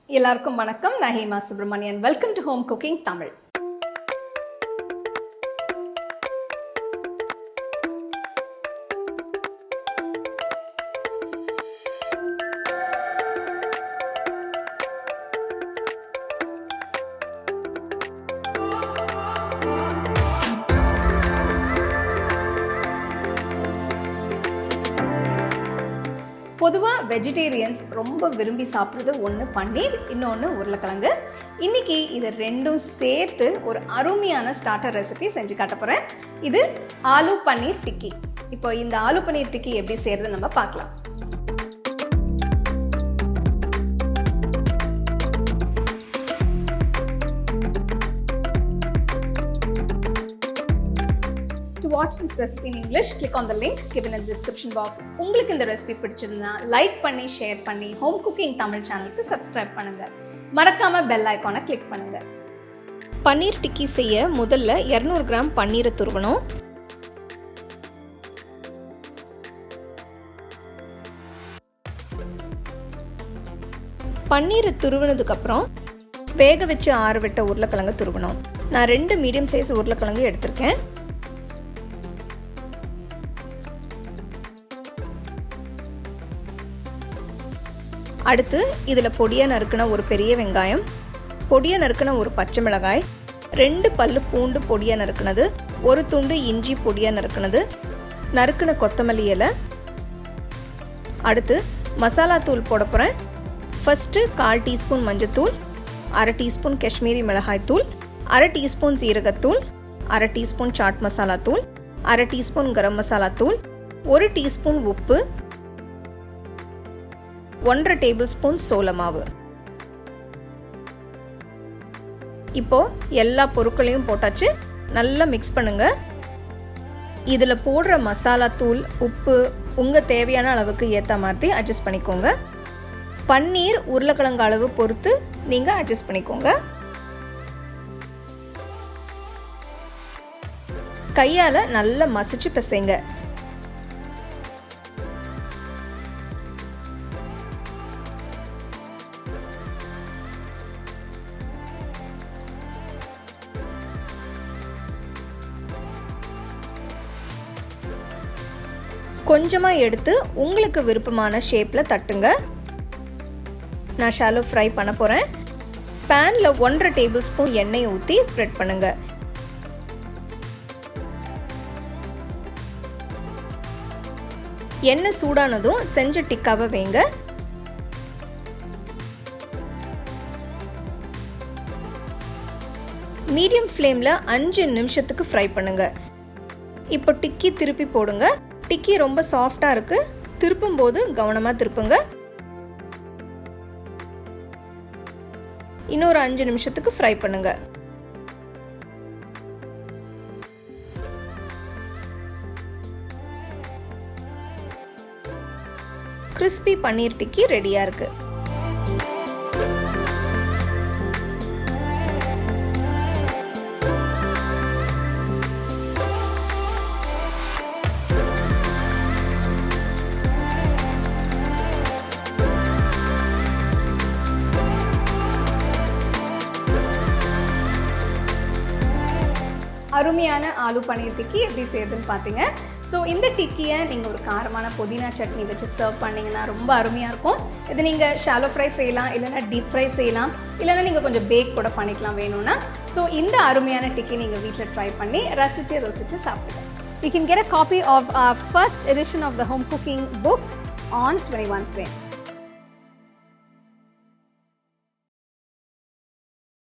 எல்லாருக்கும் வணக்கம். நான் Hema Subramanian. Welcome to home cooking Tamil. பொதுவாக வெஜிடேரியன்ஸ் ரொம்ப விரும்பி சாப்பிட்றது ஒன்று பன்னீர், இன்னொன்று உருளைக்கிழங்கு. இன்றைக்கி இது ரெண்டும் சேர்த்து ஒரு அருமையான ஸ்டார்டர் ரெசிபி செஞ்சு காட்ட போகிறேன். இது ஆலு பன்னீர் டிக்கி. இப்போ இந்த ஆலு பன்னீர் டிக்கி எப்படி செய்கிறது நம்ம பார்க்கலாம். To watch this recipe in English, click on the link given in the description box. உங்களுக்கு இந்த ரெசிபி பிடிச்சிருந்தா லைக் பண்ணி ஷேர் பண்ணி ஹோம் குக்கிங் தமிழ் சேனலுக்கு சப்ஸ்கிரைப் பண்ணுங்க. மறக்காம பெல் ஐகானை கிளிக் பண்ணுங்க. பன்னீர் டிக்கி செய்ய முதல்ல 200 கிராம் பன்னீரை துருவணும். பன்னீரை துருவினதுக்கு அப்புறம் வேக வச்சு ஆற விட்ட உருளைக்கிழங்கு துருவணும். நான் 2 மீடியம் சைஸ் உருளைக்கிழங்கு எடுத்திருக்கேன். அடுத்து இதில் பொடியாக நறுக்கின ஒரு பெரிய வெங்காயம், பொடியாக நறுக்கின ஒரு பச்சை மிளகாய், 2 பல்லு பூண்டு பொடியாக நறுக்கினது, ஒரு துண்டு இஞ்சி பொடியாக நறுக்கினது, நறுக்கின கொத்தமல்லி இலை. அடுத்து மசாலா தூள் போட போகிறேன். ஃபஸ்ட்டு 1/4 டீஸ்பூன் மஞ்சத்தூள், 1/2 டீஸ்பூன் காஷ்மீரி மிளகாய் தூள், 1/2 டீஸ்பூன் சீரகத்தூள், 1/2 டீஸ்பூன் சாட் மசாலா தூள், 1/2 டீஸ்பூன் கரம் மசாலா தூள், 1 டீஸ்பூன் உப்பு, 1/2 டேபிள் ஸ்பூன் சோள மாவு. இப்போ எல்லா பொருட்களையும் போட்டாச்சு. நல்லா மிக்ஸ் பண்ணுங்க. இதில் போடுற மசாலா தூள், உப்பு உங்கள் தேவையான அளவுக்கு ஏற்ற மாதிரி அட்ஜஸ்ட் பண்ணிக்கோங்க. பன்னீர் உருளைக்கிழங்கு அளவு பொறுத்து நீங்கள் அட்ஜஸ்ட் பண்ணிக்கோங்க. கையால் நல்லா மசிச்சு பிசைங்க. கொஞ்சமாக எடுத்து உங்களுக்கு விருப்பமான ஷேப்பில் தட்டுங்க. நான் ஷாலோ ஃப்ரை பண்ண போகிறேன். பேனில் 1/2 டேபிள் ஸ்பூன் எண்ணெய் ஊற்றி ஸ்ப்ரெட் பண்ணுங்க. எண்ணெய் சூடானதும் செஞ்ச டிக்காவை வைங்க. மீடியம் ஃப்ளேமில் 5 நிமிஷத்துக்கு ஃப்ரை பண்ணுங்க. இப்போ டிக்கி திருப்பி போடுங்க. டிக்கி ரொம்ப சாஃப்டாக இருக்குது. திருப்பும் போது கவனமாக திருப்புங்க. இன்னொரு 5 நிமிஷத்துக்கு ஃப்ரை பண்ணுங்க. கிறிஸ்பி பன்னீர் டிக்கி ரெடியாக இருக்குது. அருமையான ஆலு பன்னீர் டிக்கி எப்படி செய்யுதுன்னு பார்த்தீங்க. ஸோ இந்த டிக்கியை நீங்கள் ஒரு காரமான புதினா சட்னி வச்சு சர்வ் பண்ணிங்கன்னா ரொம்ப அருமையாக இருக்கும். இது நீங்கள் ஷாலோ ஃப்ரை செய்யலாம், இல்லைனா டீப் ஃப்ரை செய்யலாம், இல்லைனா நீங்கள் கொஞ்சம் பேக் கூட பண்ணிக்கலாம் வேணும்னா. ஸோ இந்த அருமையான டிக்கி நீங்கள் வீட்டில் ட்ரை பண்ணி ரசித்து சாப்பிடுங்க. You can get a copy of our first edition of the home cooking book on 21 Frame.